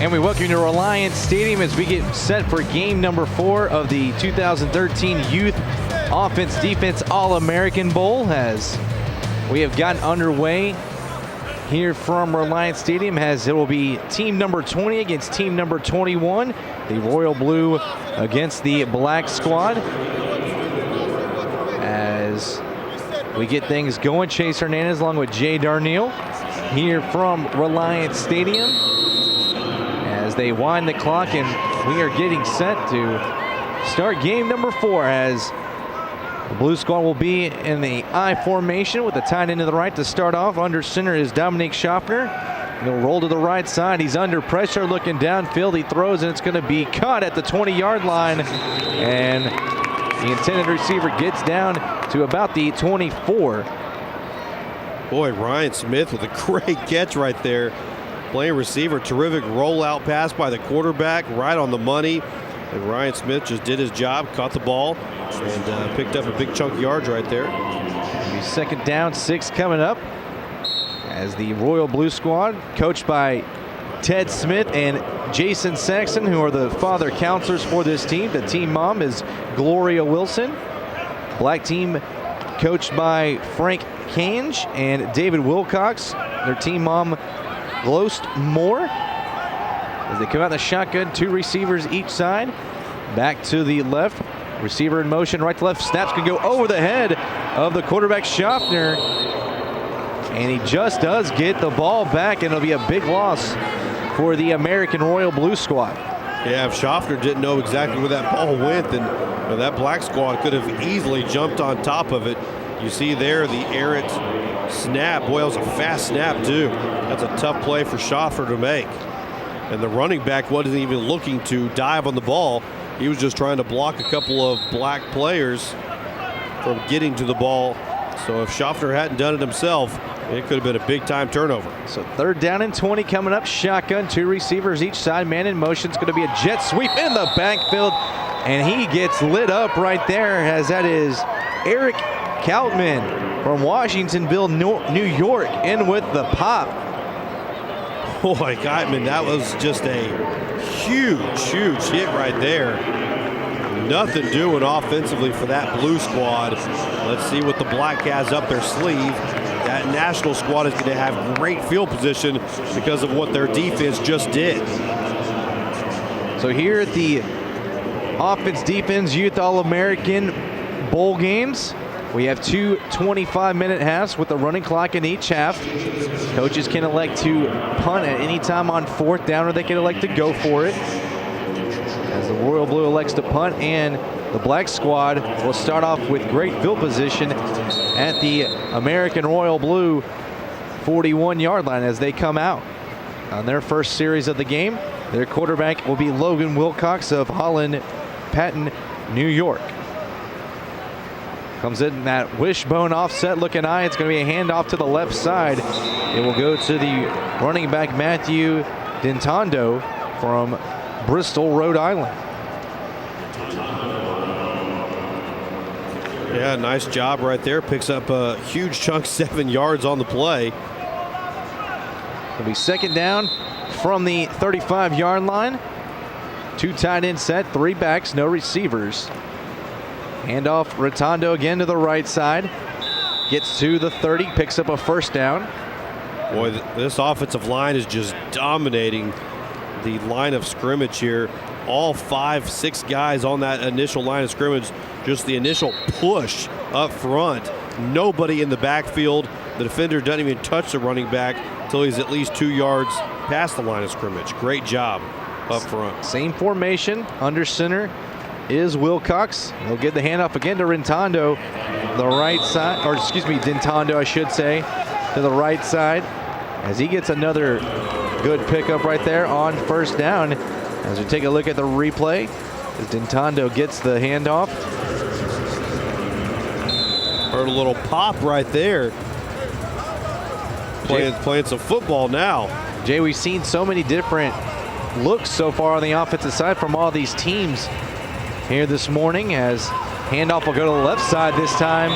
And we welcome you to Reliance Stadium as we get set for game number 4 of the 2013 Youth Offense Defense All-American Bowl, as we have gotten underway here from Reliance Stadium, as it will be team number 20 against team number 21, the Royal Blue against the Black Squad. As we get things going, Chase Hernandez along with Jay Darneal here from Reliance Stadium as they wind the clock, and we are getting set to start game number 4, as the Blue Squad will be in the I formation with the tight end to the right to start off. Under center is Dominique Schaffner. He'll roll to the right side. He's under pressure, looking downfield. He throws, and it's going to be caught at the 20-yard line. And the intended receiver gets down to about the 24. Boy, Ryan Smith with a great catch right there. Playing receiver, terrific rollout pass by the quarterback, right on the money. And Ryan Smith just did his job, caught the ball, and picked up a big chunk of yards right there. Second down, 6 coming up, as the Royal Blue Squad, coached by Ted Smith and Jason Saxon, who are the father counselors for this team. The team mom is Gloria Wilson. Black team coached by Frank Kange and David Wilcox. Their team mom, Glost Moore. As they come out in the shotgun, 2 receivers each side. Back to the left. Receiver in motion, right to left. Snaps can go over the head of the quarterback, Schaffner. And he just does get the ball back, and it'll be a big loss for the American Royal Blue Squad. Yeah, if Schaffner didn't know exactly where that ball went, then that Black Squad could have easily jumped on top of it. You see there the errant snap. Boy, it was a fast snap too. That's a tough play for Schaffner to make. And the running back wasn't even looking to dive on the ball. He was just trying to block a couple of black players from getting to the ball. So if Schaffner hadn't done it himself, it could have been a big-time turnover. So 3rd down and 20 coming up. Shotgun, 2 receivers each side. Man in motion. It's going to be a jet sweep in the backfield. And he gets lit up right there, as that is Eric Kautman from Washingtonville, New York, in with the pop. Boy, Kautman, that was just a huge hit right there. Nothing doing offensively for that Blue Squad. Let's see what the Black has up their sleeve. That National Squad is going to have great field position because of what their defense just did. So here at the Offense Defense Youth All-American Bowl games, we have 2 25-minute halves with a running clock in each half. Coaches can elect to punt at any time on 4th down, or they can elect to go for it. As the Royal Blue elects to punt, and the Black Squad will start off with great field position at the American Royal Blue 41-yard line as they come out. On their first series of the game, their quarterback will be Logan Wilcox of Holland Patton, New York. Comes in that wishbone offset looking eye. It's going to be a handoff to the left side. It will go to the running back, Matthew Dintondo from Bristol, Rhode Island. Yeah, nice job right there. Picks up a huge chunk, 7 yards on the play. It'll be 2nd down from the 35-yard line. 2 tight end set, 3 backs, no receivers. Handoff, Rotondo again to the right side. Gets to the 30, picks up a 1st down. Boy, this offensive line is just dominating the line of scrimmage here. All 5, 6 guys on that initial line of scrimmage. Just the initial push up front. Nobody in the backfield. The defender doesn't even touch the running back until he's at least 2 yards past the line of scrimmage. Great job up front. Same formation. Under center is Wilcox. He'll get the handoff again to Dintondo, the right side, or excuse me, Dintondo, I should say, to the right side, as he gets another good pickup right there on 1st down. As we take a look at the replay, as Dintondo gets the handoff. Heard a little pop right there. Playing some football now. Jay, we've seen so many different looks so far on the offensive side from all these teams here this morning, as handoff will go to the left side this time,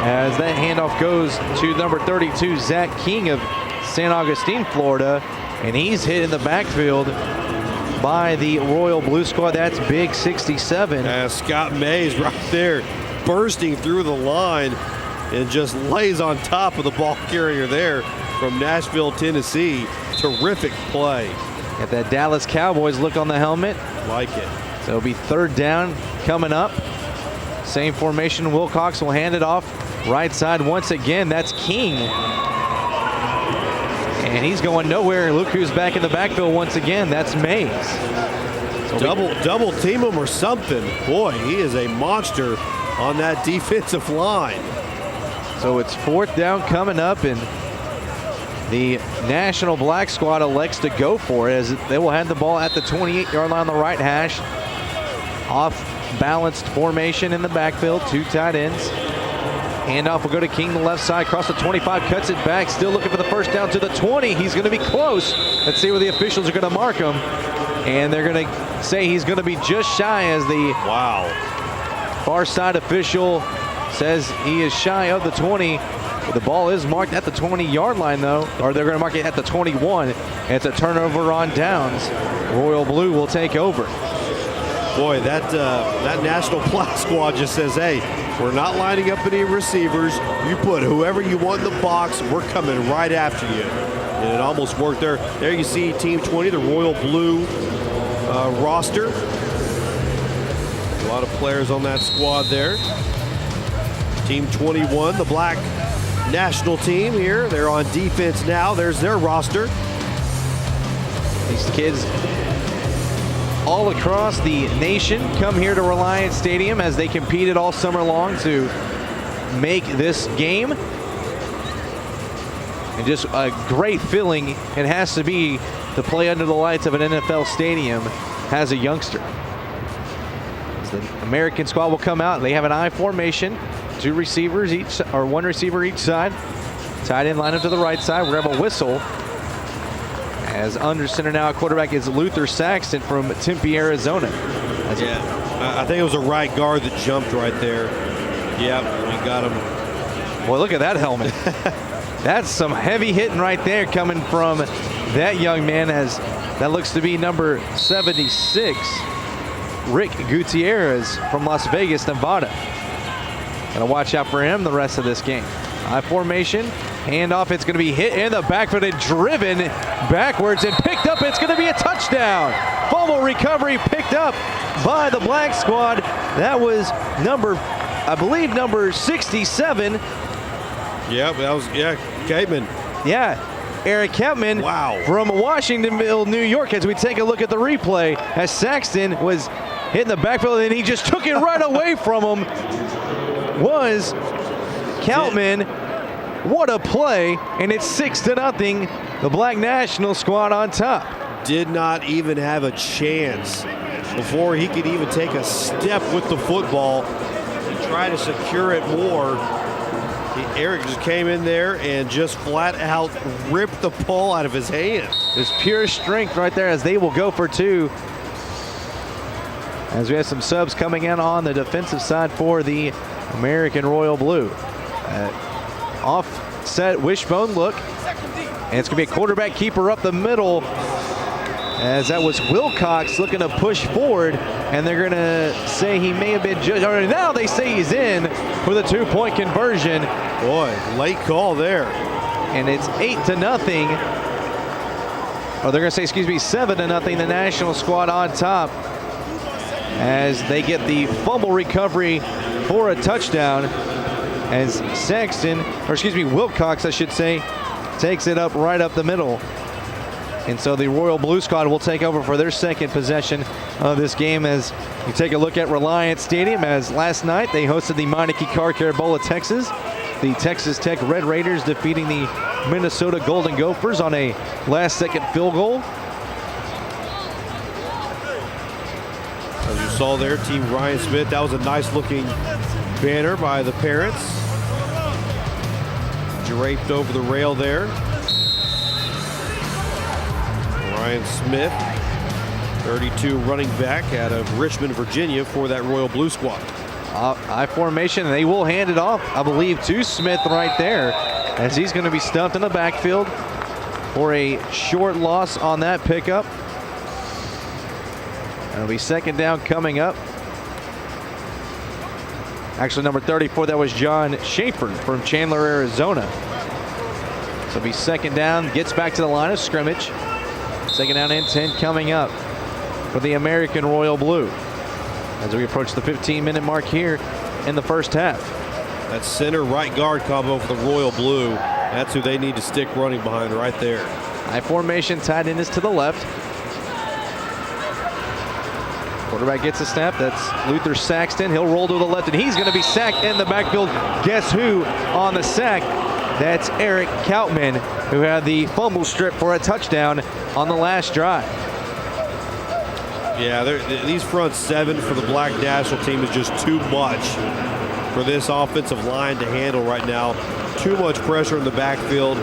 as that handoff goes to number 32, Zach King of San Augustine, Florida. and he's hit in the backfield by the Royal Blue Squad. That's big 67. Scott Mays right there bursting through the line and just lays on top of the ball carrier there from Nashville, Tennessee. Terrific play. Got that Dallas Cowboys look on the helmet. Like it. So it'll be 3rd down coming up. Same formation. Wilcox will hand it off right side once again. That's King. And he's going nowhere. Look who's back in the backfield once again. That's Mays. So double team him or something. Boy, he is a monster on that defensive line. So it's 4th down coming up, and the National Black Squad elects to go for it as they will have the ball at the 28-yard line on the right hash. Off-balanced formation in the backfield, 2 tight ends. Handoff will go to King, the left side, across the 25, cuts it back, still looking for the 1st down to the 20. He's going to be close. Let's see where the officials are going to mark him. And they're going to say he's going to be just shy as the far side official says he is shy of the 20. The ball is marked at the 20-yard line, though, or they're going to mark it at the 21. And it's a turnover on downs. Royal Blue will take over. Boy, that National Black Squad just says, hey, we're not lining up any receivers. You put whoever you want in the box. We're coming right after you. And it almost worked there. There you see Team 20, the Royal Blue roster. A lot of players on that squad there. Team 21, the Black National team here. They're on defense now. There's their roster. These kids all across the nation come here to Reliant Stadium as they competed all summer long to make this game. And just a great feeling it has to be to play under the lights of an NFL stadium as a youngster. As the American squad will come out, they have an I formation, 2 receivers each, or 1 receiver each side. Tight end line up to the right side. We're going to have a whistle. As under center now at quarterback is Luther Saxton from Tempe, Arizona. I think it was a right guard that jumped right there. Yep, we got him. Boy, look at that helmet. That's some heavy hitting right there coming from that young man, as that looks to be number 76, Rick Gutierrez from Las Vegas, Nevada. Gotta watch out for him the rest of this game. I formation, handoff, it's gonna be hit in the backfield and driven backwards and picked up. It's gonna be a touchdown. Fumble recovery picked up by the Black Squad. That was I believe number 67. Yeah, that was, Capeman. Yeah, Eric Kempman. Wow. From Washingtonville, New York, as we take a look at the replay, as Saxton was hitting the backfield and he just took it right away from him. Was Keltman. What a play, and it's 6-0. The Black National squad on top. Did not even have a chance before he could even take a step with the football and try to secure it more. Eric just came in there and just flat out ripped the ball out of his hand. There's pure strength right there as they will go for 2. As we have some subs coming in on the defensive side for the American Royal Blue. Offset wishbone look. And it's going to be a quarterback keeper up the middle, as that was Wilcox looking to push forward, and they're going to say he may have been judged. Now they say he's in for the 2-point conversion. Boy, late call there. And it's 8-0. Or they're going to say, 7-0. The National squad on top as they get the fumble recovery for a touchdown, as Saxton, Wilcox, I should say, takes it up right up the middle. And so the Royal Blue Squad will take over for their second possession of this game, as you take a look at Reliant Stadium, as last night they hosted the Meineke Car Care Bowl of Texas. The Texas Tech Red Raiders defeating the Minnesota Golden Gophers on a last-second field goal. As you saw there, Team Ryan Smith, that was a nice-looking banner by the parents. Draped over the rail there. Ryan Smith, 32 running back out of Richmond, Virginia for that Royal Blue Squad. I formation, and they will hand it off, I believe, to Smith right there, as he's going to be stumped in the backfield. for a short loss on that pickup. It'll be second down coming up. Actually, number 34, that was John Schaefer from Chandler, Arizona. So it'll be second down, gets back to the line of scrimmage. Second down and 10 coming up for the American Royal Blue as we approach the 15-minute mark here in the first half. That center right guard combo for the Royal Blue. That's who they need to stick running behind right there. High formation, tight end is to the left. Quarterback gets a snap. That's Luther Saxton. He'll roll to the left, and he's going to be sacked in the backfield. Guess who on the sack? That's Eric Kautman, who had the fumble strip for a touchdown on the last drive. Yeah, these front seven for the Black National team is just too much for this offensive line to handle right now. Too much pressure in the backfield.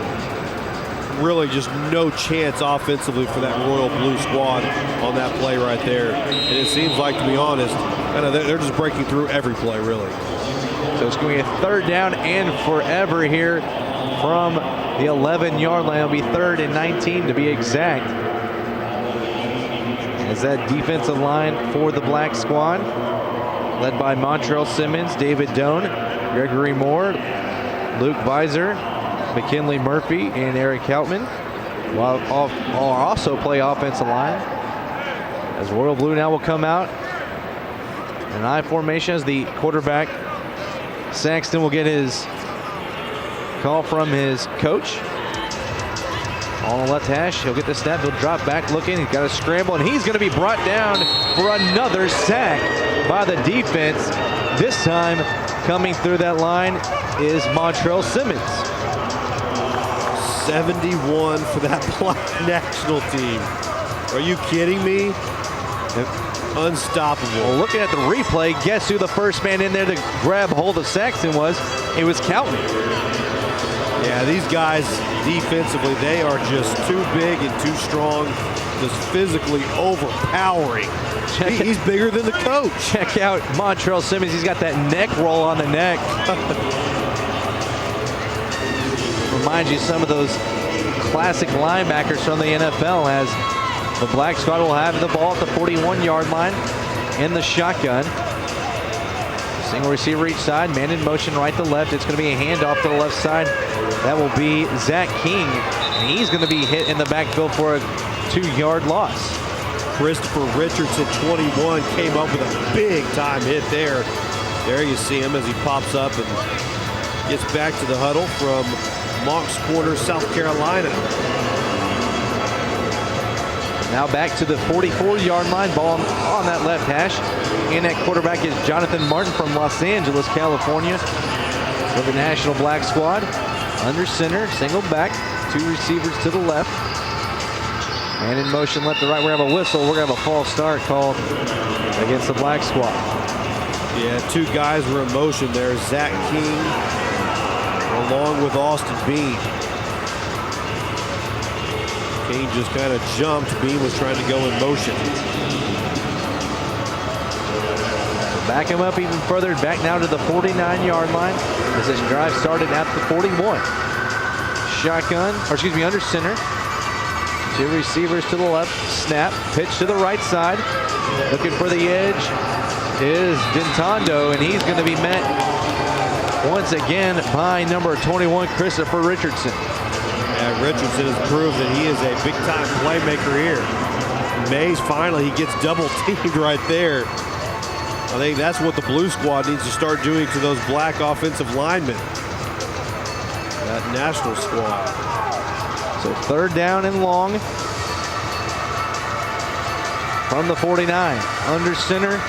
Really just no chance offensively for that Royal Blue squad on that play right there. And it seems like, to be honest, they're just breaking through every play, really. So it's going to be a third down and forever here from the 11-yard line. It'll be 3rd and 19 to be exact. As that defensive line for the Black squad, led by Montrell Simmons, David Doan, Gregory Moore, Luke Visor, McKinley Murphy, and Eric Kautman, while also play offensive line. As Royal Blue now will come out in I formation as the quarterback, Saxton, will get his call from his coach. On the left hash, he'll get the snap, he'll drop back looking, he's got a scramble, and he's going to be brought down for another sack by the defense. This time, coming through that line is Montrell Simmons. 71 for that Black National team. Are you kidding me? Unstoppable. Well, looking at the replay, guess who the first man in there to grab hold of Saxton was? It was Kautman. Yeah, these guys defensively, they are just too big and too strong, just physically overpowering. He's bigger than the coach. Check out Montrell Simmons. He's got that neck roll on the neck. Reminds you some of those classic linebackers from the NFL, as the Black squad will have the ball at the 41-yard line in the shotgun. Single receiver each side, man in motion right to left. It's going to be a handoff to the left side. That will be Zach King, and he's going to be hit in the backfield for a 2-yard loss. Christopher Richardson, 21, came up with a big-time hit there. There you see him as he pops up and gets back to the huddle from Moncks Corner, South Carolina. Now back to the 44-yard line, ball on that left hash. And that quarterback is Jonathan Martin from Los Angeles, California, for the National Black squad. Under center, single back, 2 receivers to the left. And in motion left to right, we're going to have a whistle. We're going to have a false start called against the Black squad. Yeah, 2 guys were in motion there. Zach King along with Austin Bean. King just kind of jumped. Bean was trying to go in motion. Back him up even further, back now to the 49-yard line. As this drive started at the 41. Shotgun, or excuse me, under center. 2 receivers to the left, snap, pitch to the right side. Looking for the edge is Dintondo, and he's going to be met once again by number 21, Christopher Richardson. Yeah, Richardson has proved that he is a big-time playmaker here. Mays finally, he gets double-teamed right there. I think that's what the Blue squad needs to start doing to those Black offensive linemen. That National squad. So 3rd down and long from the 49. Under center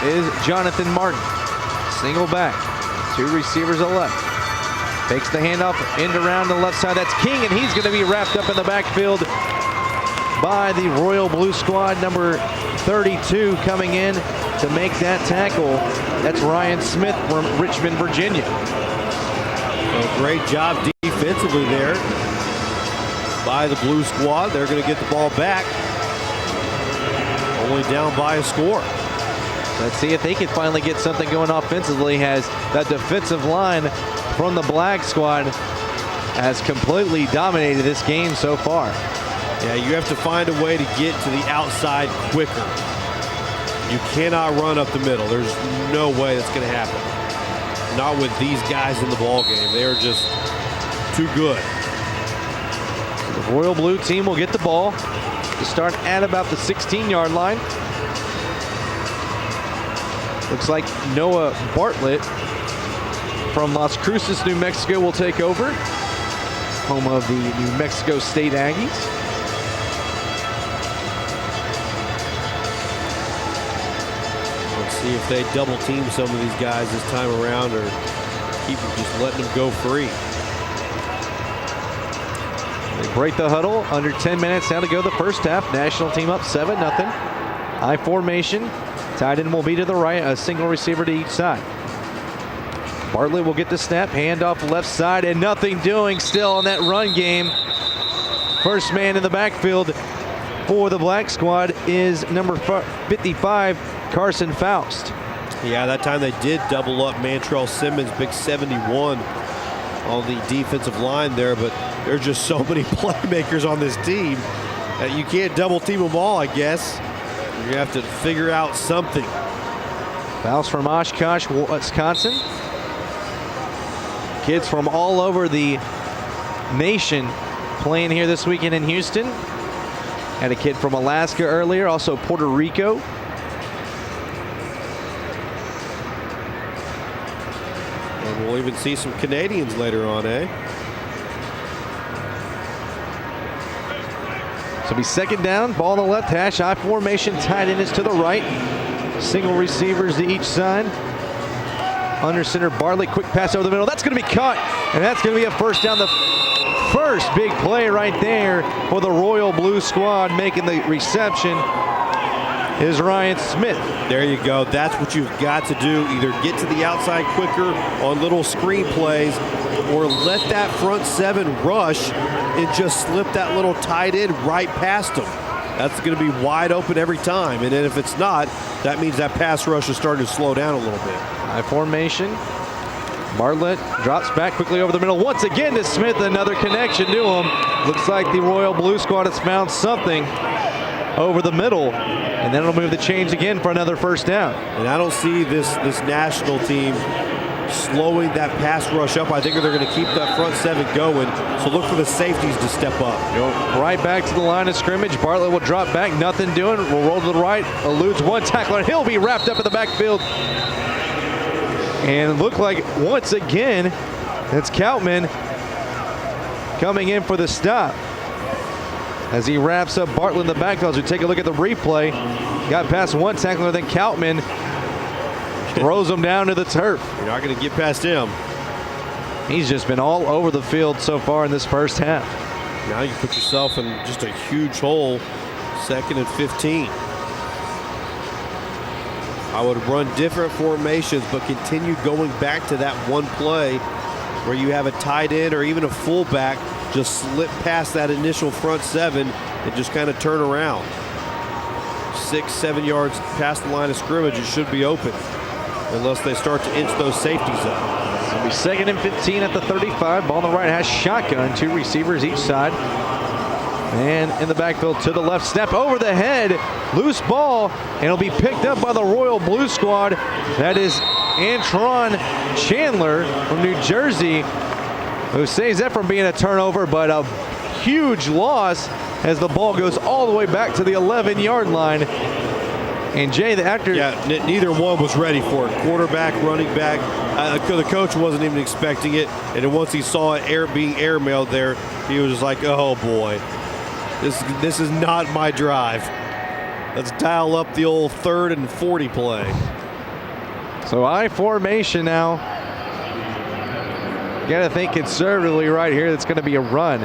is Jonathan Martin. Single back. 2 receivers to left. Takes the handoff end around the left side. That's King, and he's going to be wrapped up in the backfield by the Royal Blue squad. Number 32 coming in to make that tackle. That's Ryan Smith from Richmond, Virginia. So great job defensively there by the Blue squad. They're going to get the ball back. Only down by a score. Let's see if they can finally get something going offensively, as that defensive line from the Black squad has completely dominated this game so far. Yeah, you have to find a way to get to the outside quicker. You cannot run up the middle. There's no way that's going to happen. Not with these guys in the ball game. They are just too good. The Royal Blue team will get the ball to start at about the 16-yard line. Looks like Noah Bartlett from Las Cruces, New Mexico will take over. Home of the New Mexico State Aggies. Let's see if they double team some of these guys this time around or keep just letting them go free. They break the huddle. Under 10 minutes now to go the first half. National team up 7-0. I formation. Tight end will be to the right. A single receiver to each side. Bartlett will get the snap. Handoff left side and nothing doing still on that run game. First man in the backfield for the Black Squad is number 55, Carson Faust. Yeah, that time they did double up Mantrell Simmons, big 71 on the defensive line there, but there's just so many playmakers on this team that you can't double team them all, I guess. You're gonna have to figure out something. Faust from Oshkosh, Wisconsin. Kids from all over the nation playing here this weekend in Houston. Had a kid from Alaska earlier, also Puerto Rico. And we'll even see some Canadians later on, eh? So it'll be second down, ball on the left hash, I formation, tight end is to the right. Single receivers to each side. Under center, Bartlett, quick pass over the middle. That's going to be caught, and that's going to be a first down. The first big play right there for the Royal Blue Squad. Making the reception is Ryan Smith. There you go. That's what you've got to do. Either get to the outside quicker on little screen plays or let that front seven rush and just slip that little tight end right past them. That's going to be wide open every time. And then if it's not, that means that pass rush is starting to slow down a little bit. High formation. Bartlett drops back quickly over the middle. Once again to Smith, another connection to him. Looks like the Royal Blue Squad has found something over the middle. And then it'll move the chains again for another first down. And I don't see this national team slowing that pass rush up. I think they're going to keep that front seven going. So look for the safeties to step up. Go right back to the line of scrimmage. Bartlett will drop back. Nothing doing. Will roll to the right. Eludes one tackler. He'll be wrapped up in the backfield. And look like once again, it's Koutman coming in for the stop. As he wraps up Bartlett in the backfield. As we take a look at the replay, got past one tackler, then Koutman throws him down to the turf. You're not going to get past him. He's just been all over the field so far in this first half. Now you put yourself in just a huge hole. 2nd and 15. I would run different formations, but continue going back to that one play where you have a tight end or even a fullback just slip past that initial front seven and just kind of turn around. 6-7 yards past the line of scrimmage, it should be open unless they start to inch those safeties up. It'll be 2nd and 15 at the 35. Ball on the right has shotgun. 2 receivers each side. And in the backfield to the left, snap over the head, loose ball, and it'll be picked up by the Royal Blue Squad. That is Antron Chandler from New Jersey, who saves that from being a turnover, but a huge loss as the ball goes all the way back to the 11-yard line. And Jay, the actor. Yeah, neither one was ready for it. Quarterback, running back. The coach wasn't even expecting it. And then once he saw it being airmailed there, he was just like, oh boy, this is not my drive. Let's dial up the old 3rd and 40 play. So I formation now. Got to think conservatively right here. That's going to be a run.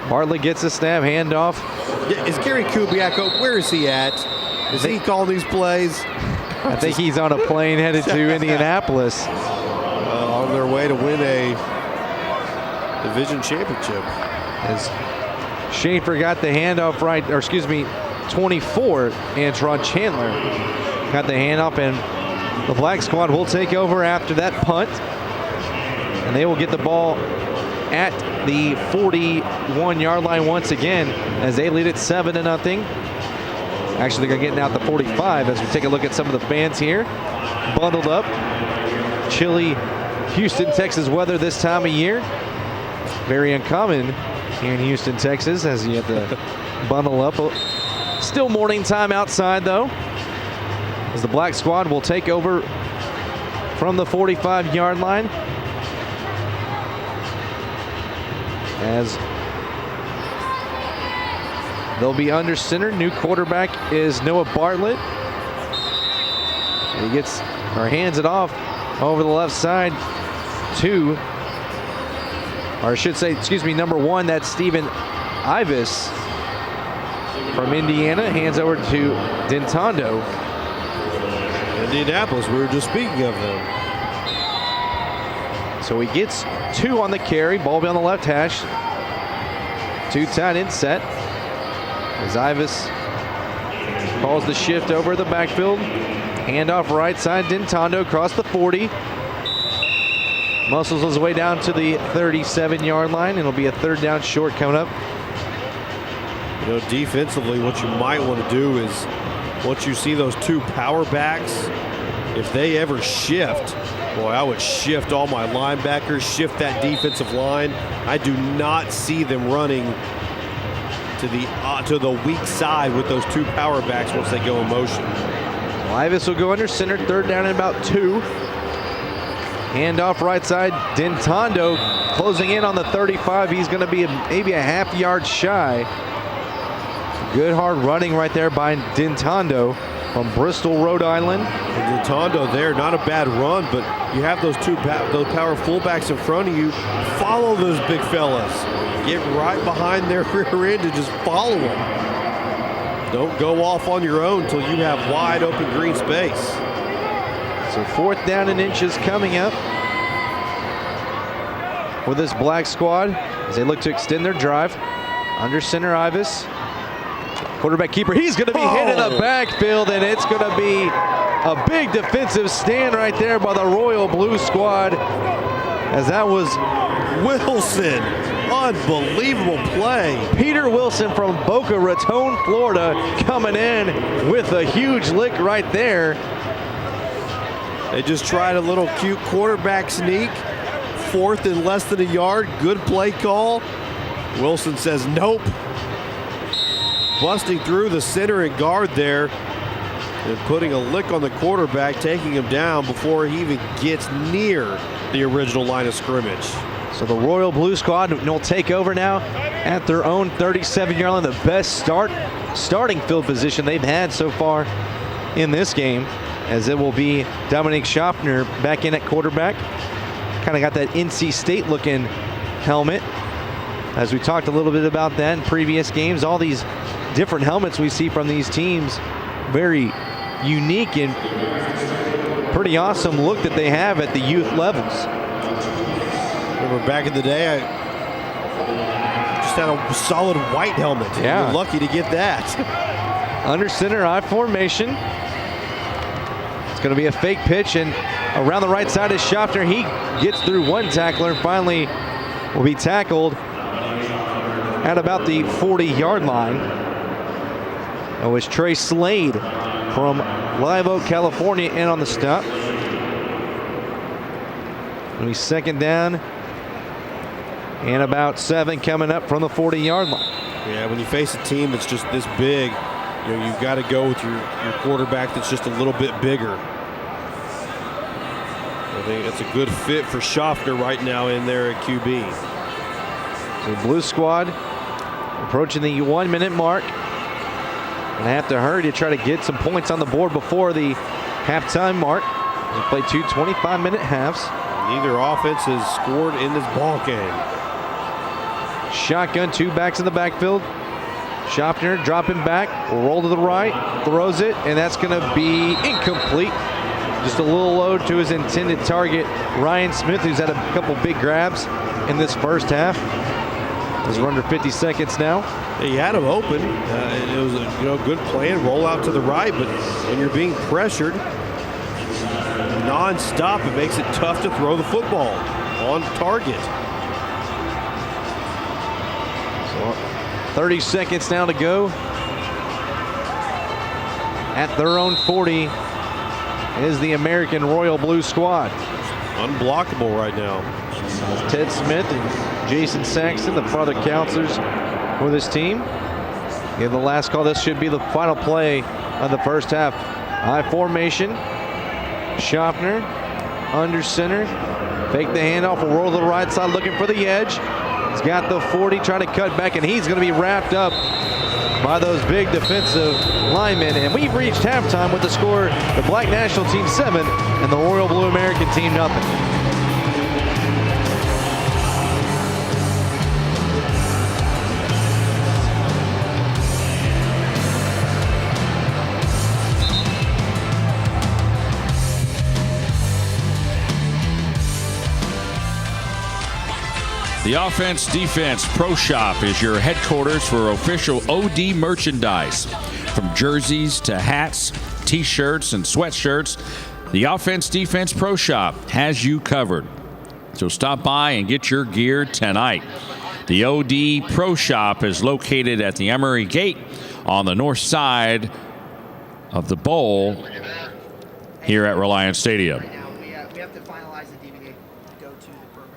Bartlett gets a snap, handoff. Is Gary Kubiak, where is he at? Is he calling these plays? I think he's on a plane headed to Indianapolis. On their way to win a division championship. As Schaefer got the handoff right, or excuse me, 24, Antron Chandler got the handoff, and the Black Squad will take over after that punt. And they will get the ball at the 41-yard line once again as they lead it 7-0. Actually, they're getting out the 45 as we take a look at some of the fans here. Bundled up. Chilly Houston, Texas weather this time of year. Very uncommon here in Houston, Texas, as you have to bundle up. Still morning time outside, though, as the Black Squad will take over from the 45-yard line. As they'll be under center. New quarterback is Noah Bartlett. He gets or hands it off over the left side to, or I should say, excuse me, number 1. That's Steven Ivis from Indiana. Hands over to Dintondo. Indianapolis, we were just speaking of them. So he gets 2 on the carry. Ball be on the left hash. 2 tight end set. As Ivis calls the shift over the backfield. Handoff right side. Dintondo across the 40. Muscles his way down to the 37-yard line. It'll be a 3rd down short coming up. You know, defensively, what you might want to do is, once you see those 2 power backs, if they ever shift, boy, I would shift all my linebackers, shift that defensive line. I do not see them running to the weak side with those 2 power backs once they go in motion. Ivis will go under center, 3rd down and about 2. Handoff right side. Dintondo closing in on the 35. He's going to be maybe a half yard shy. Good hard running right there by Dintondo from Bristol, Rhode Island. And Dintondo there, not a bad run, but you have those those power fullbacks in front of you. Follow those big fellas. Get right behind their rear end and just follow them. Don't go off on your own until you have wide open green space. So 4th down and inches coming up for this Black Squad as they look to extend their drive. Under center, Ivis. Quarterback keeper, he's going to be hit in the backfield, and it's going to be a big defensive stand right there by the Royal Blue Squad, as that was Wilson. Unbelievable play. Peter Wilson from Boca Raton, Florida, coming in with a huge lick right there. They just tried a little cute quarterback sneak. 4th and less than a yard. Good play call. Wilson says nope. Busting through the center and guard there and putting a lick on the quarterback, taking him down before he even gets near the original line of scrimmage. So the Royal Blue Squad will take over now at their own 37-yard line. The best starting field position they've had so far in this game, as it will be Dominic Schaffner back in at quarterback. Kind of got that NC State looking helmet, as we talked a little bit about that in previous games. All these different helmets we see from these teams, very unique and pretty awesome look that they have at the youth levels. Remember back in the day, I just had a solid white helmet. Yeah. You're lucky to get that. Under center, I formation. It's going to be a fake pitch, and around the right side is Schaffner. He gets through 1 tackler and finally will be tackled at about the 40-yard line. It was Trey Slade from Live Oak, California, in on the stop. It'll be 2nd down and about 7 coming up from the 40-yard line. Yeah, when you face a team that's just this big, you know, you've got to go with your quarterback that's just a little bit bigger. I think that's a good fit for Schaffner right now in there at QB. So Blue Squad approaching the 1-minute mark. And have to hurry to try to get some points on the board before the halftime mark. We play 2 25-minute halves. Neither offense has scored in this ball game. Shotgun, 2 backs in the backfield. Schaffner dropping back, roll to the right, throws it, and that's going to be incomplete. Just a little low to his intended target, Ryan Smith, who's had a couple big grabs in this first half. As we're under 50 seconds now. He had him open. It was a good plan, roll out to the right, but when you're being pressured non-stop, it makes it tough to throw the football on target. 30 seconds now to go. At their own 40 is the American Royal Blue squad. Unblockable right now. Ted Smith and Jason Saxton, the father counselors for this team. In the last call, this should be the final play of the first half. High formation. Schaffner under center. Fake the handoff, will roll to the right side looking for the edge. He's got the 40, trying to cut back, and he's going to be wrapped up by those big defensive linemen. And we've reached halftime with the score, the Black National Team 7 and the Royal Blue American Team nothing. The Offense Defense Pro Shop is your headquarters for official OD merchandise. From jerseys to hats, t-shirts, and sweatshirts, the Offense Defense Pro Shop has you covered. So stop by and get your gear tonight. The OD Pro Shop is located at the Emery Gate on the north side of the bowl here at Reliance Stadium. We have to finalize the DVD to go to the program.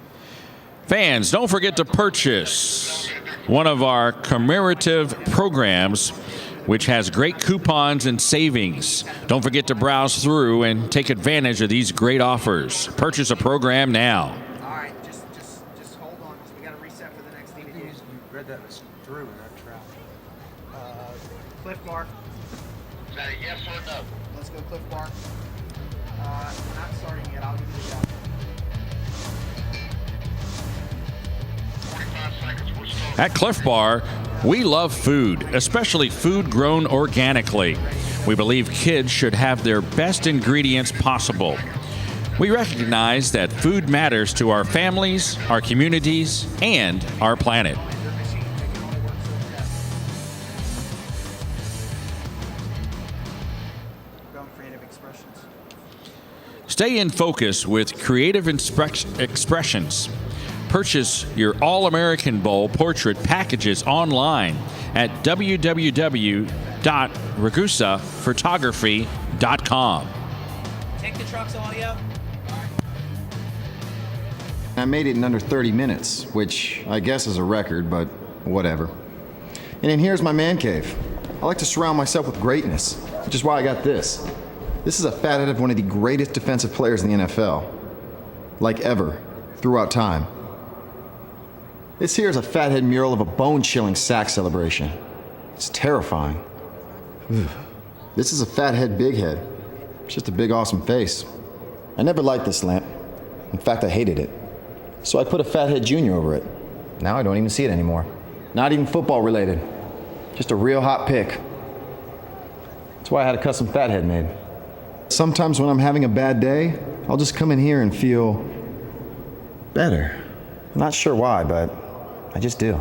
Fans, don't forget to purchase one of our commemorative programs, which has great coupons and savings. Don't forget to browse through and take advantage of these great offers. Purchase a program now. All right, just hold on, because we got to reset for the next DVD. You read that through in that trap. Cliff Bar. Is that a yes or no? Let's go Cliff Bar. We're not starting yet. I'll give you the shot. 45 seconds. We're starting. At Cliff Bar, we love food, especially food grown organically. We believe kids should have their best ingredients possible. We recognize that food matters to our families, our communities, and our planet. Your machine, they can only work so fast. Going creative expressions. Stay in focus with Creative Expressions. Purchase your All-American Bowl portrait packages online at www.ragusaphotography.com. Take the truck's audio. I made it in under 30 minutes, which I guess is a record, but whatever. And then here's my man cave. I like to surround myself with greatness, which is why I got this. This is a fathead of one of the greatest defensive players in the NFL. Like ever, throughout time. This here is a fathead mural of a bone-chilling sack celebration. It's terrifying. This is a fathead big head. It's just a big awesome face. I never liked this lamp. In fact, I hated it. So I put a Fathead Jr. over it. Now I don't even see it anymore. Not even football related. Just a real hot pick. That's why I had a custom Fathead made. Sometimes when I'm having a bad day, I'll just come in here and feel better. I'm not sure why, but I just do.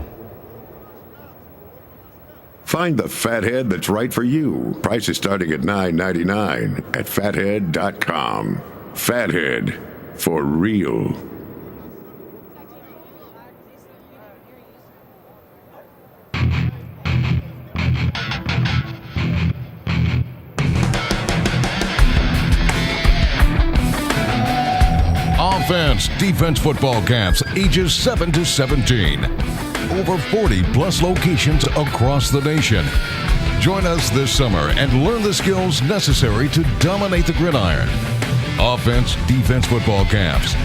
Find the Fathead that's right for you. Prices starting at $9.99 at fathead.com. Fathead, for real. Offense Defense football camps ages 7 to 17. Over 40 plus locations across the nation. Join us this summer and learn the skills necessary to dominate the gridiron. Offense Defense football camps.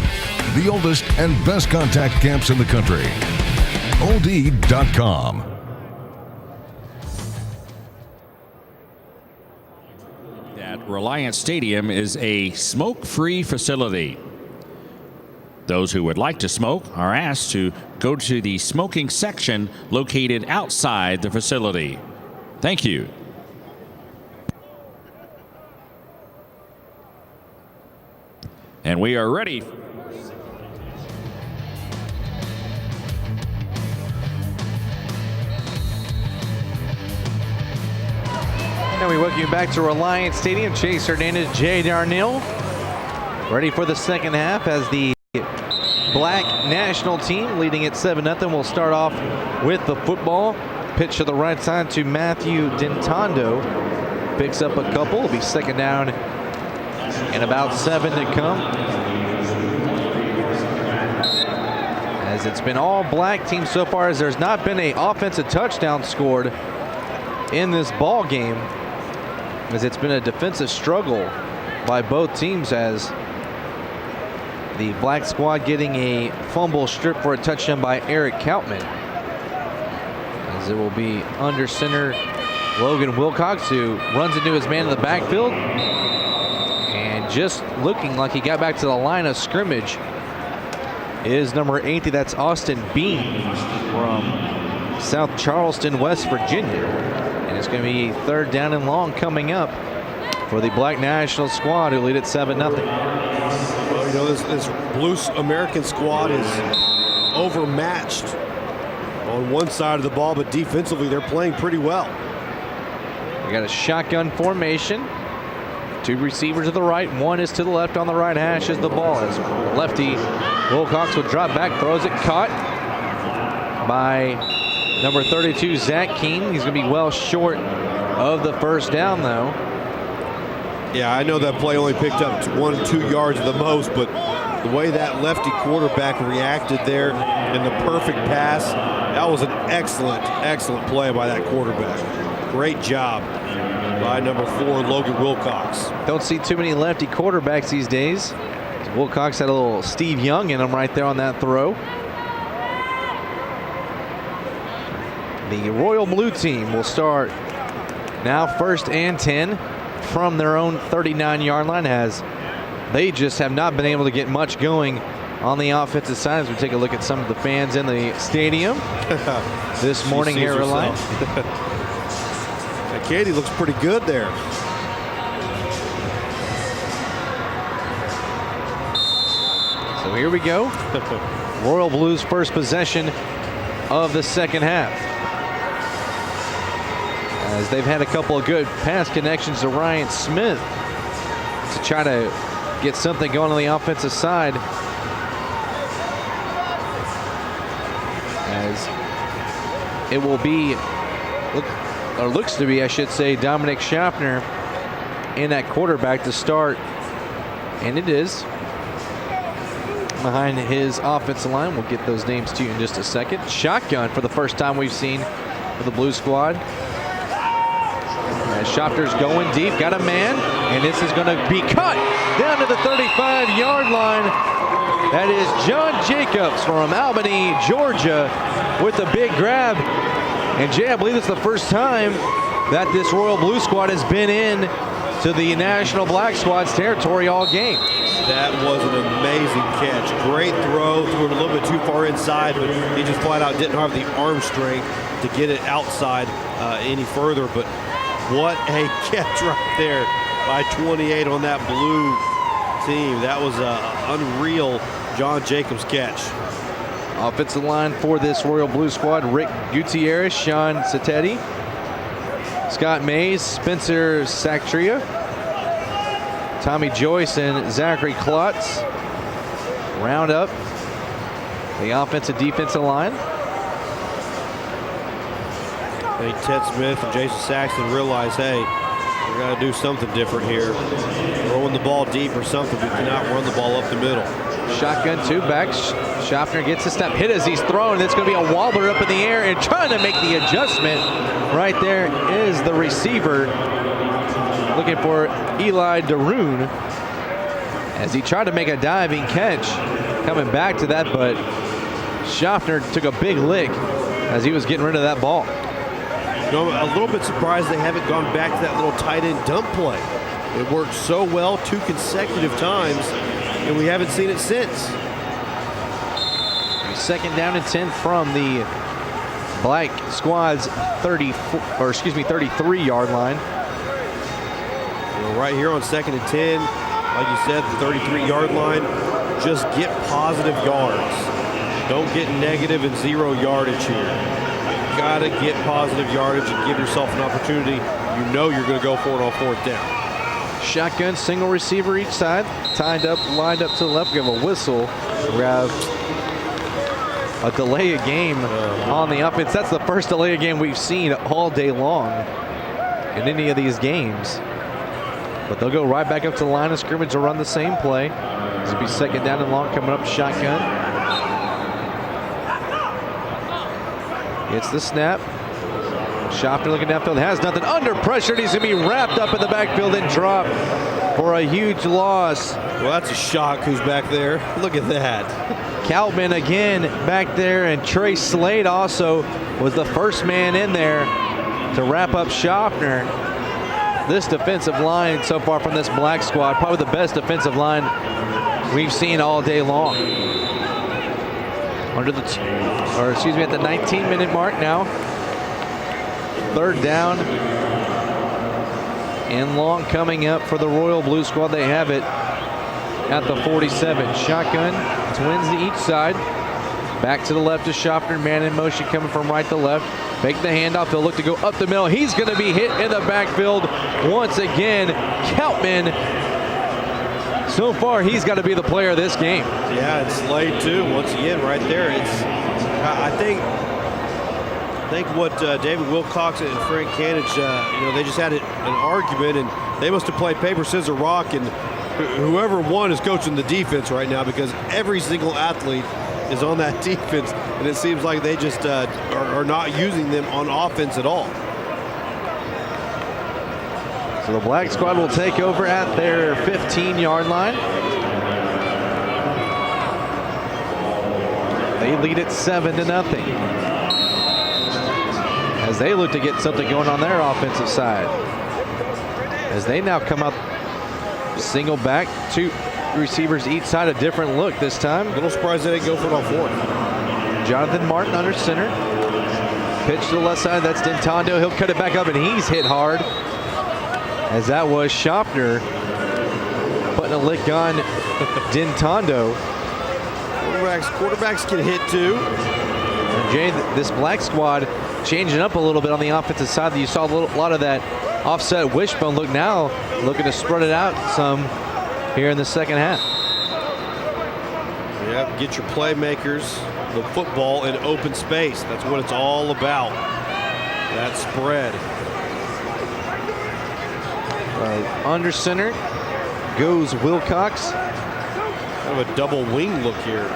The oldest and best contact camps in the country. OD.com. That Reliance Stadium is a smoke-free facility. Those who would like to smoke are asked to go to the smoking section located outside the facility. Thank you. And we are ready. And we welcome you back to Reliance Stadium. Chase Hernandez, Jay Darnell, ready for the second half as the Black national team leading it 7-0. We'll start off with the football. Pitch to the right side to Matthew Dintondo. Picks up a couple. It'll be second down and about 7 to come. As it's been all black teams so far, as there's not been an offensive touchdown scored in this ball game, as it's been a defensive struggle by both teams, as the black squad getting a fumble strip for a touchdown by Eric Koutman. As it will be under center Logan Wilcox, who runs into his man in the backfield. And just looking like he got back to the line of scrimmage is number 80. That's Austin Bean from South Charleston, West Virginia. And it's going to be third down and long coming up for the Black National squad, who lead at 7-0. Well, you know, this Blue American squad is overmatched on one side of the ball, but defensively they're playing pretty well. We got a shotgun formation. Two receivers to the right, one is to the left on the right hash as the ball is. Lefty Wilcox will drop back, throws it, caught by number 32, Zach King. He's going to be well short of the first down, though. Yeah, I know that play only picked up 1-2 yards at the most, but the way that lefty quarterback reacted there in the perfect pass, that was an excellent, excellent play by that quarterback. Great job by number 4, Logan Wilcox. Don't see too many lefty quarterbacks these days. Wilcox had a little Steve Young in him right there on that throw. The Royal Blue team will start now 1st and 10 from their own 39-yard line, as they just have not been able to get much going on the offensive side. As we take a look at some of the fans in the stadium this morning here at Reliant. Katie looks pretty good there. So here we go. Royal Blues first possession of the second half, as they've had a couple of good pass connections to Ryan Smith to try to get something going on the offensive side. As it will be, or looks to be, I should say, Dominic Schaffner in at quarterback to start. And it is behind his offensive line. We'll get those names to you in just a second. Shotgun for the first time we've seen for the Blue squad. As Schaffner's going deep, got a man, and this is going to be cut down to the 35-yard line. That is John Jacobs from Albany, Georgia, with a big grab. And Jay, I believe it's the first time that this Royal Blue squad has been in to the National Black Squad's territory all game. That was an amazing catch. Great throw, threw it a little bit too far inside, but he just flat out didn't have the arm strength to get it outside any further. But what a catch right there by 28 on that Blue team. That was an unreal John Jacobs catch. Offensive line for this Royal Blue squad: Rick Gutierrez, Sean Satetti, Scott Mays, Spencer Sactria, Tommy Joyce, and Zachary Klotz round up the offensive defensive line. I think Ted Smith and Jason Saxton realize, hey, we got to do something different here. Throwing the ball deep or something. We cannot run the ball up the middle. Shotgun, two backs. Schaffner gets a step, hit as he's throwing. It's going to be a wobbler up in the air, and trying to make the adjustment. Right there is the receiver looking for Eli Daroon as he tried to make a diving catch. Coming back to that, but Schaffner took a big lick as he was getting rid of that ball. You know, a little bit surprised they haven't gone back to that little tight end dump play. It worked so well 2 consecutive times, and we haven't seen it since. Second down and 10 from the Black squad's 33-yard line. Well, right here on 2nd and 10, like you said, the 33-yard line, just get positive yards. Don't get negative and 0 yardage here. You gotta get positive yardage and give yourself an opportunity. You know you're gonna go for it on 4th down. Shotgun, single receiver each side, lined up to the left. We have a whistle. We have a delay of game on the offense. That's the first delay of game we've seen all day long in any of these games. But they'll go right back up to the line of scrimmage to run the same play. This will be second down and long coming up shotgun. Gets the snap. Schaffner looking downfield, has nothing, under pressure. He's going to be wrapped up in the backfield and dropped for a huge loss. Well, that's a shock who's back there. Look at that. Kaltman again back there, and Trey Slade also was the first man in there to wrap up Schaffner. This defensive line so far from this black squad, probably the best defensive line we've seen all day long. At the 19-minute mark now. Third down and long coming up for the Royal Blue Squad. They have it at the 47. Shotgun, twins to each side. Back to the left is Schaffner, man in motion coming from right to left. Make the handoff, they'll look to go up the middle. He's going to be hit in the backfield once again. Kaltman, so far he's got to be the player of this game. Yeah, and Slade too, once again right there. I think what David Wilcox and Frank Canage, they just had an argument, and they must have played paper, scissors, rock, and whoever won is coaching the defense right now, because every single athlete is on that defense, and it seems like they just are not using them on offense at all. So the black squad will take over at their 15-yard line. They lead it 7-0. As they look to get something going on their offensive side. As they now come up single back, two receivers each side, a different look this time. A little surprised they didn't go for it on fourth. Jonathan Martin under center. Pitch to the left side, that's Dintondo. He'll cut it back up, and he's hit hard. As that was Schaffner putting a lick on Dintondo. Quarterbacks get hit too. And Jay, this black squad changing up a little bit on the offensive side. You saw a lot of that offset wishbone look, now looking to spread it out some here in the second half. Yep, get your playmakers the football in open space. That's what it's all about. That spread. Under center goes Wilcox. Kind of a double wing look here.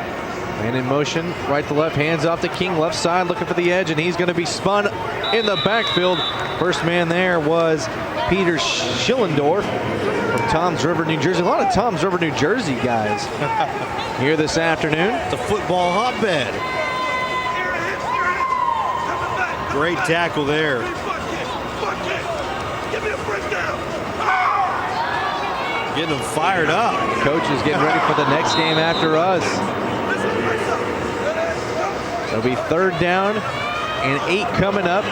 Man in motion, right to left, hands off to King, left side looking for the edge, and he's going to be spun in the backfield. First man there was Peter Schillendorf from Toms River, New Jersey. A lot of Toms River, New Jersey guys here this afternoon. It's a football hotbed. Great tackle there. Getting them fired up. Coach is getting ready for the next game after us. It'll be third down and 8 coming up.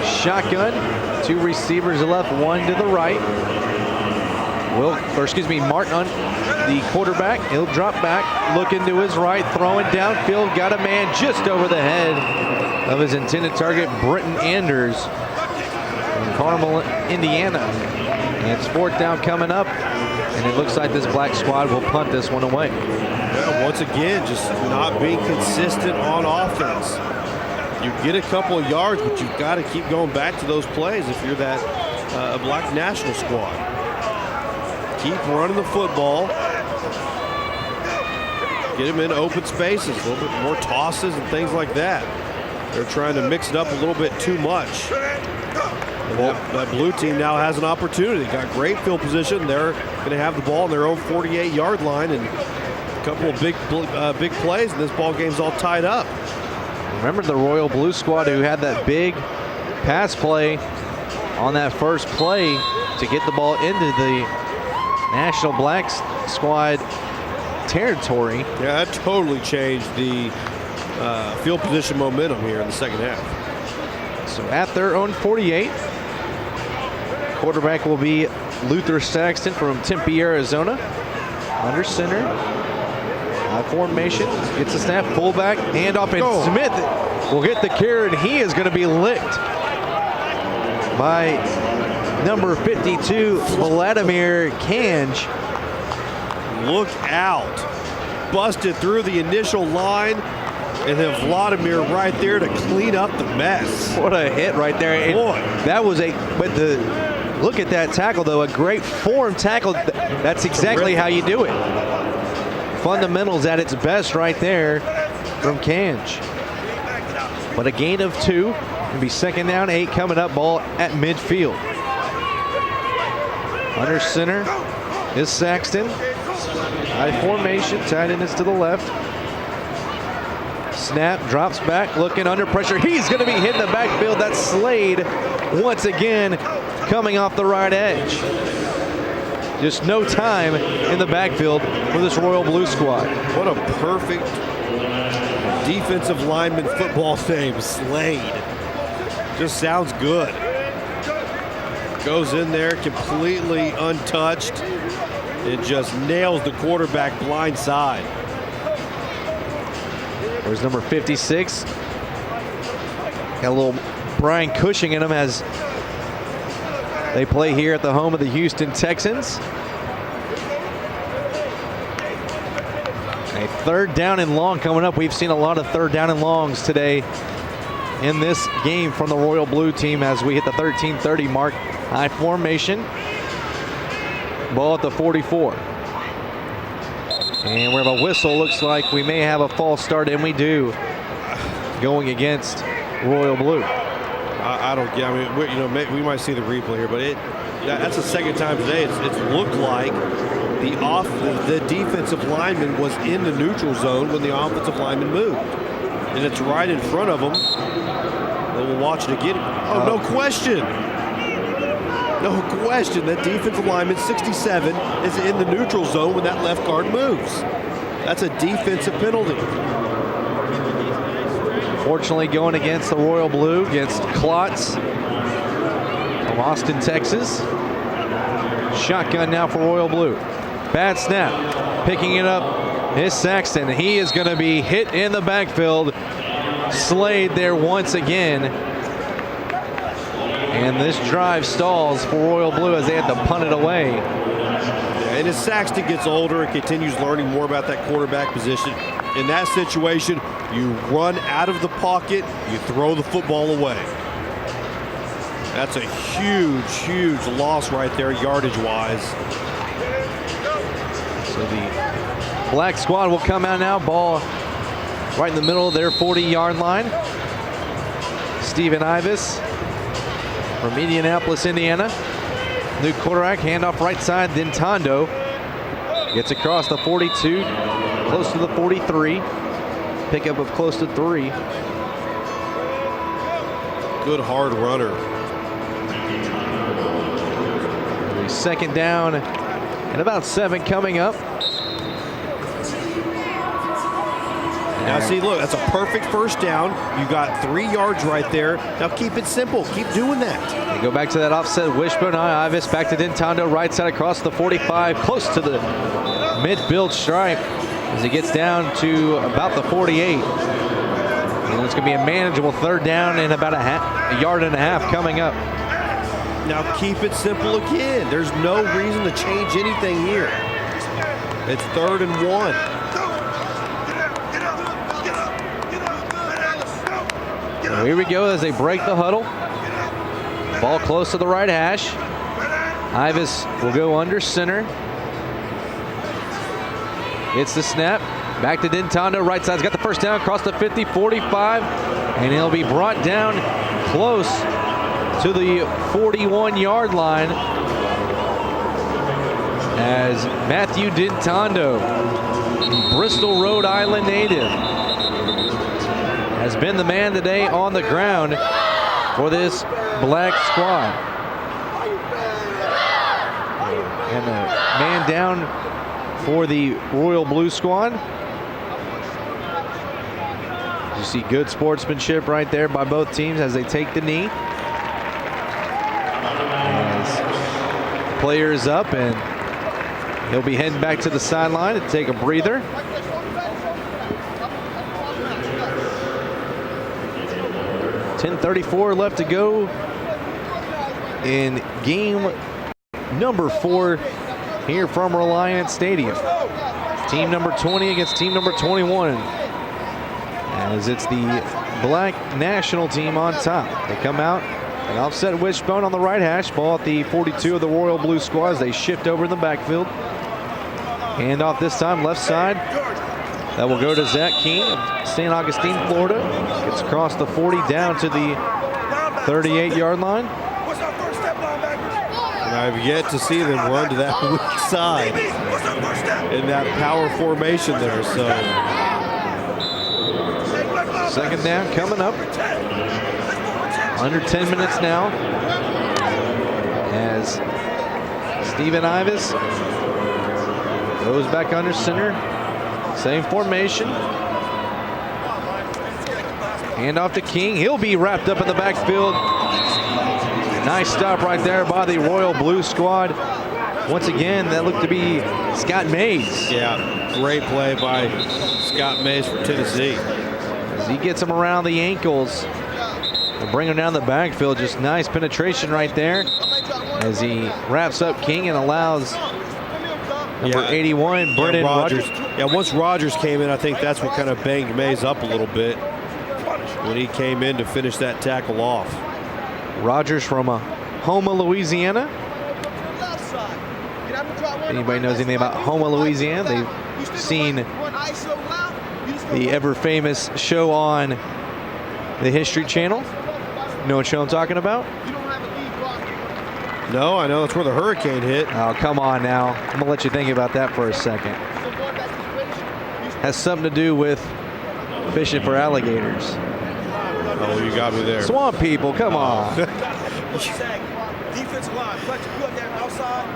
Shotgun, 2 receivers left, 1 to the right. Martin on the quarterback. He'll drop back, looking to his right, throwing downfield, got a man just over the head of his intended target, Britton Anders from Carmel, Indiana. And it's fourth down coming up, and it looks like this black squad will punt this one away. Yeah, once again, just not being consistent on offense. You get a couple of yards, but you've got to keep going back to those plays if you're that black national squad. Keep running the football. Get them in open spaces, a little bit more tosses and things like that. They're trying to mix it up a little bit too much. And that blue team now has an opportunity. Got great field position. They're going to have the ball on their own 48-yard line, and a couple of big plays, and this ball game's all tied up. Remember the Royal Blue Squad who had that big pass play on that first play to get the ball into the National Black Squad territory. Yeah, that totally changed the field position momentum here in the second half. So at their own 48, quarterback will be Luther Saxton from Tempe, Arizona. Under center, formation, gets a snap, fullback, handoff, and Smith will get the carry, and he is going to be licked by number 52, Vladimir Kanj. Look out. Busted through the initial line. And then Vladimir right there to clean up the mess. What a hit right there. And Boy. that was look at that tackle, though. A great form tackle. That's exactly how you do it. Fundamentals at its best right there from Kanj. But a gain of 2. It'll be 2nd down, 8 coming up, ball at midfield. Under center is Saxton. High formation, tight end is to the left. Snap, drops back, looking under pressure. He's going to be hit in the backfield. That's Slade once again coming off the right edge. Just no time in the backfield for this Royal Blue squad. What a perfect defensive lineman football name, Slade. Just sounds good. Goes in there completely untouched and just nails the quarterback blind side. There's number 56. Got a little Brian Cushing in him as they play here at the home of the Houston Texans. A 3rd down and long coming up. We've seen a lot of 3rd down and longs today in this game from the Royal Blue team as we hit the 13:30 mark. High formation. Ball at the 44. And we have a whistle. Looks like we may have a false start, and we do, going against Royal Blue. I don't get. I mean, we might see the replay here, but that's the 2nd time today. It's looked like the defensive lineman was in the neutral zone when the offensive lineman moved, and it's right in front of him. We'll watch it again. Oh, no question. No question that defensive lineman 67 is in the neutral zone when that left guard moves. That's a defensive penalty. Fortunately, going against the Royal Blue, against Klotz from Austin, Texas. Shotgun now for Royal Blue. Bad snap. Picking it up is Saxton. He is going to be hit in the backfield. Slade there once again. And this drive stalls for Royal Blue as they had to punt it away. And as Saxton gets older and continues learning more about that quarterback position, in that situation, you run out of the pocket, you throw the football away. That's a huge, huge loss right there, yardage-wise. So the black squad will come out now. Ball right in the middle of their 40-yard line. Steven Ivis from Indianapolis, Indiana. New quarterback, handoff right side, then Tondo. Gets across the 42, close to the 43. Pickup of close to 3. Good hard runner. 2nd down and about 7 coming up. Now see, look, that's a perfect 1st down. You got 3 yards right there. Now keep it simple. Keep doing that. They go back to that offset wishbone. Ivis back to Dintondo, right side across the 45, close to the midfield stripe as he gets down to about the 48. And it's going to be a manageable 3rd down and about a yard and a half coming up. Now keep it simple again. There's no reason to change anything here. It's 3rd and 1. And here we go as they break the huddle. Ball close to the right hash. Ivis will go under center. It's the snap. Back to Dintondo. Right side's got the 1st down. Across the 50, 45. And he'll be brought down close to the 41-yard line as Matthew Dintondo, the Bristol, Rhode Island native, has been the man today on the ground for this black squad. And a man down for the Royal Blue squad. You see good sportsmanship right there by both teams as they take the knee. As players up, and he'll be heading back to the sideline to take a breather. .34 left to go in game number 4 here from Reliance Stadium. Team number 20 against team number 21. as it's the black national team on top. They come out, an offset wishbone on the right hash, ball at the 42 of the Royal Blue Squad as they shift over in the backfield. Handoff this time left side. That will go to Zach King of St. Augustine, Florida. Gets across the 40 down to the 38-yard line. And I've yet to see them run to that weak side in that power formation there. So second down coming up. Under 10 minutes now as Steven Ives goes back under center. Same formation. Hand off to King. He'll be wrapped up in the backfield. Nice stop right there by the Royal Blue Squad. Once again, that looked to be Scott Mays. yeah, great play by Scott Mays for Tennessee. As he gets him around the ankles and bring him down the backfield. Just nice penetration right there as he wraps up King and allows number 81, Brennan Rogers. Yeah, once Rogers came in, I think that's what kind of banged Mays up a little bit when he came in to finish that tackle off. Rogers from Houma, Louisiana. Anybody knows anything about Houma, Louisiana? They've seen the ever famous show on the History Channel. You know what show I'm talking about? No, I know that's where the hurricane hit. Oh, come on now. I'm going to let you think about that for a second. Has something to do with fishing for alligators. Oh, you got me there. Swamp people, come on.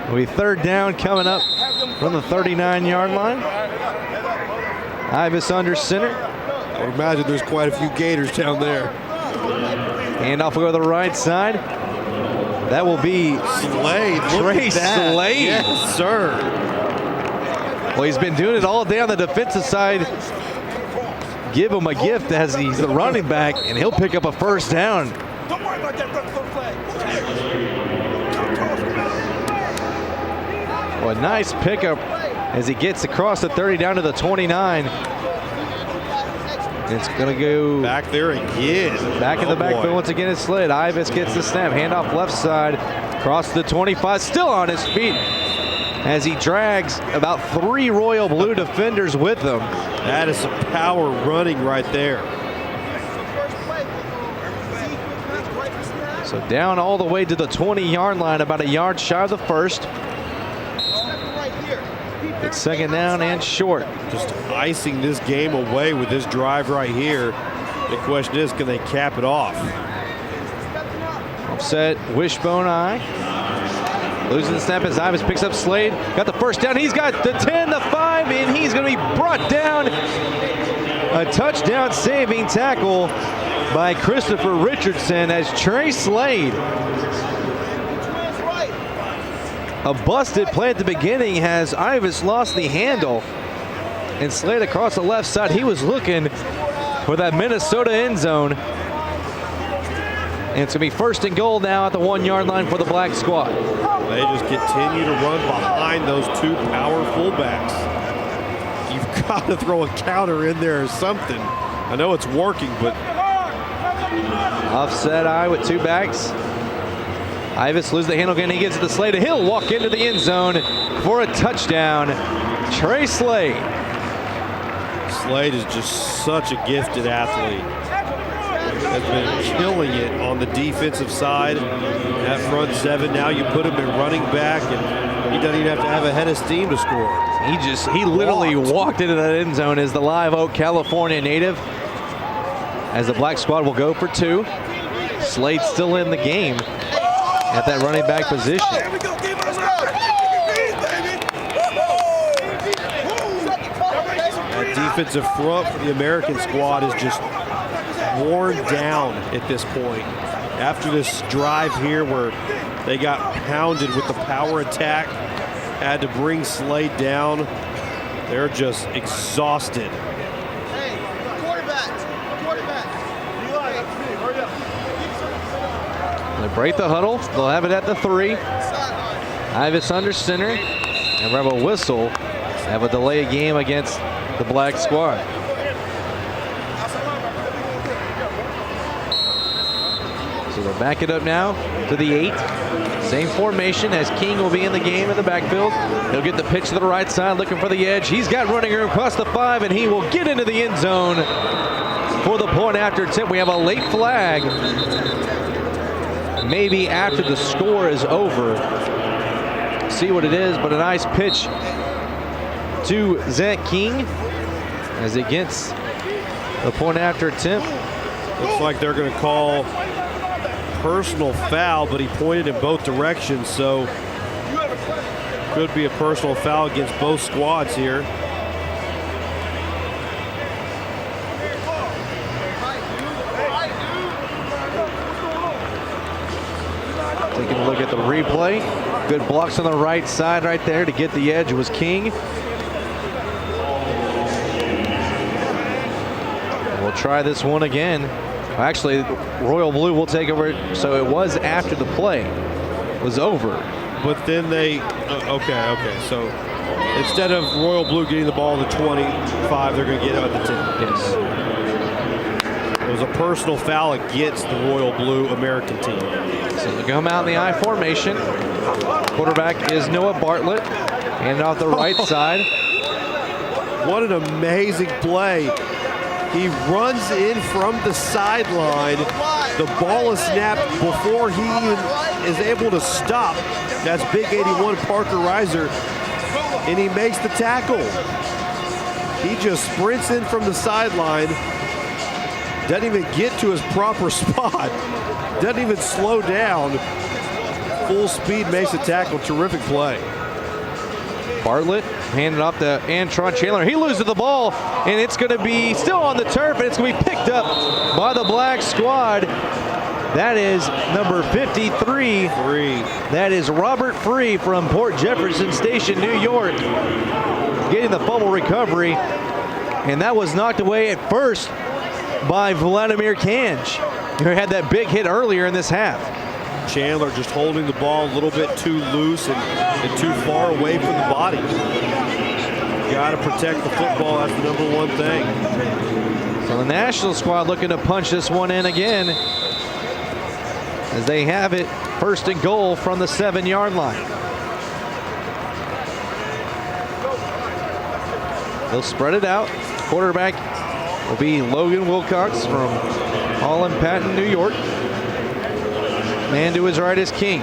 It'll be third down coming up from the 39-yard line. Ives under center. I would imagine there's quite a few gators down there. Handoff will go to the right side. That will be Slade. Trey Slade. Yes, sir. Well, he's been doing it all day on the defensive side. Give him a gift as he's the running back, and he'll pick up a first down. Don't worry about that flag. Well, a nice pickup as he gets across the 30 down to the 29. It's going to go back there again. Back in the backfield once again. It's Slade. Ives gets the snap. Handoff left side. Across the 25. Still on his feet as he drags about 3 Royal Blue defenders with him. That is some power running right there. So down all the way to the 20-yard line, about a yard shy of the first. It's second down and short. Just icing this game away with this drive right here. The question is, can they cap it off? Offset wishbone eye. Losing the snap as Ives picks up Slade. Got the first down. He's got the 10, the 5, and he's going to be brought down. A touchdown saving tackle by Christopher Richardson as Trey Slade. A busted play at the beginning has Ives lost the handle. And Slade across the left side. He was looking for that Minnesota end zone. And it's going to be first and goal now at the 1-yard line for the black squad. They just continue to run behind those 2 power fullbacks. You've got to throw a counter in there or something. I know it's working, but offset eye with 2 backs. Ives loses the handle again. He gets it to Slade. He'll walk into the end zone for a touchdown. Trey Slade. Slade is just such a gifted athlete. Has been killing it on the defensive side. At front 7, now you put him in running back, and he doesn't even have to have a head of steam to score. He literally walked into that end zone as the Live Oak, California native. As the black squad will go for 2. Slade still in the game at that running back position. That defensive front for the American squad is just worn down at this point. After this drive here where they got pounded with the power attack, had to bring Slade down, they're just exhausted. They break the huddle. They'll have it at the 3. Ives under center. And we'll have a whistle. Have a delay of game against the black squad. So they'll back it up now to the 8. Same formation as King will be in the game in the backfield. He'll get the pitch to the right side, looking for the edge. He's got running room across the 5, and he will get into the end zone for the point after attempt. We have a late flag. Maybe after the score is over. See what it is, but a nice pitch to Zach King as he gets the point after attempt. Looks like they're going to call personal foul, but he pointed in both directions, so could be a personal foul against both squads here. Taking a look at the replay. Good blocks on the right side right there to get the edge was King. We'll try this one again. Actually, Royal Blue will take over. So it was after the play was over. But then they, okay. So instead of Royal Blue getting the ball at the 25, they're going to get it at the 10. Yes. It was a personal foul against the Royal Blue American team. So they come out in the I formation. Quarterback is Noah Bartlett. And off the right side. What an amazing play. He runs in from the sideline. The ball is snapped before he even is able to stop. That's big 81 Parker Reiser. And he makes the tackle. He just sprints in from the sideline. Doesn't even get to his proper spot. Doesn't even slow down. Full speed makes the tackle. Terrific play. Bartlett handed off to Antron Chandler. He loses the ball, and it's going to be still on the turf, and it's going to be picked up by the black squad. That is number 53. That is Robert Free from Port Jefferson Station, New York, getting the fumble recovery. And that was knocked away at first by Vladimir Kanj, who had that big hit earlier in this half. Chandler just holding the ball a little bit too loose and too far away from the body. Got to protect the football. That's the number one thing. So the national squad looking to punch this one in again as they have it 1st and goal from the 7-yard line. They'll spread it out. Quarterback will be Logan Wilcox from Holland Patton, New York. Man to his right is King.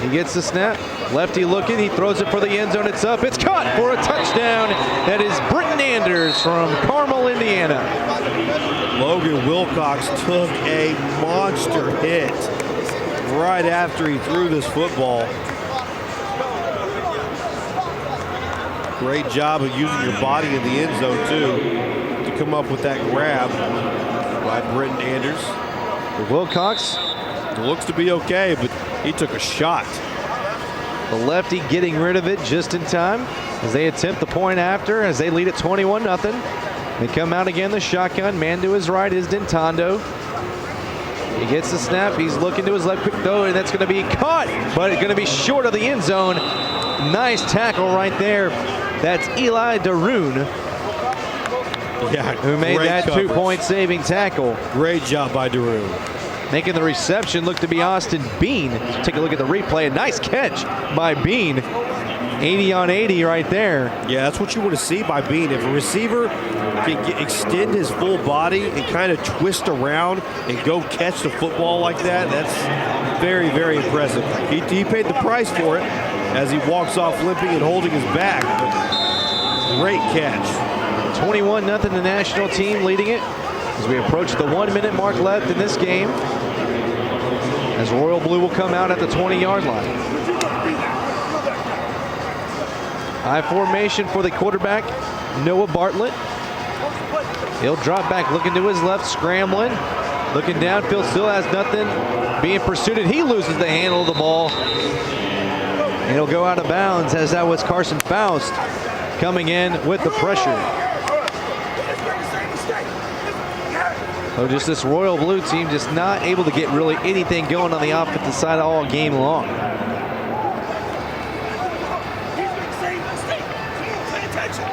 He gets the snap. Lefty looking. He throws it for the end zone. It's up. It's caught for a touchdown. That is Britton Anders from Carmel, Indiana. Logan Wilcox took a monster hit right after he threw this football. Great job of using your body in the end zone, too, to come up with that grab by Britton Anders. Wilcox. It looks to be okay, but he took a shot. The lefty getting rid of it just in time as they attempt the point after, as they lead at 21-0. They come out again, the shotgun. Man to his right is Dentando. He gets the snap. He's looking to his left, quick throw, and that's going to be caught, but it's going to be short of the end zone. Nice tackle right there. That's Eli Daroon, who made that 2-point saving tackle. Great job by Daroon. Making the reception look to be Austin Bean. Take a look at the replay. A nice catch by Bean. 80 on 80 right there. Yeah, that's what you want to see by Bean. If a receiver can extend his full body and kind of twist around and go catch the football like that, that's very, very impressive. He paid the price for it as he walks off limping and holding his back. Great catch. 21-0, the national team leading it as we approach the 1-minute mark left in this game, as Royal Blue will come out at the 20-yard line. High formation for the quarterback, Noah Bartlett. He'll drop back, looking to his left, scrambling. Looking downfield, still has nothing. Being pursued, he loses the handle of the ball. And he'll go out of bounds, as that was Carson Faust coming in with the pressure. So just this Royal Blue team just not able to get really anything going on the offensive side all game long.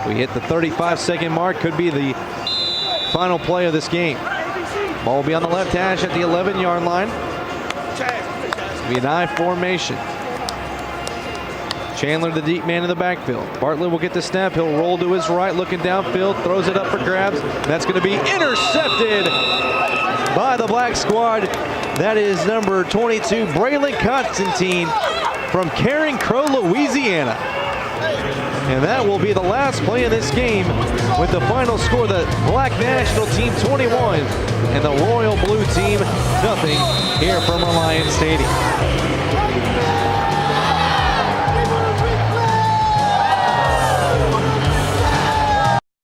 We hit the 35-second mark. Could be the final play of this game. Ball will be on the left hash at the 11-yard line. It'll be an I formation. Chandler, the deep man in the backfield. Bartlett will get the snap. He'll roll to his right, looking downfield, throws it up for grabs. That's going to be intercepted by the black squad. That is number 22, Braylon Constantine from Caring Crow, Louisiana. And that will be the last play of this game, with the final score: the Black National Team 21 and the Royal Blue Team nothing here from Alliance Stadium.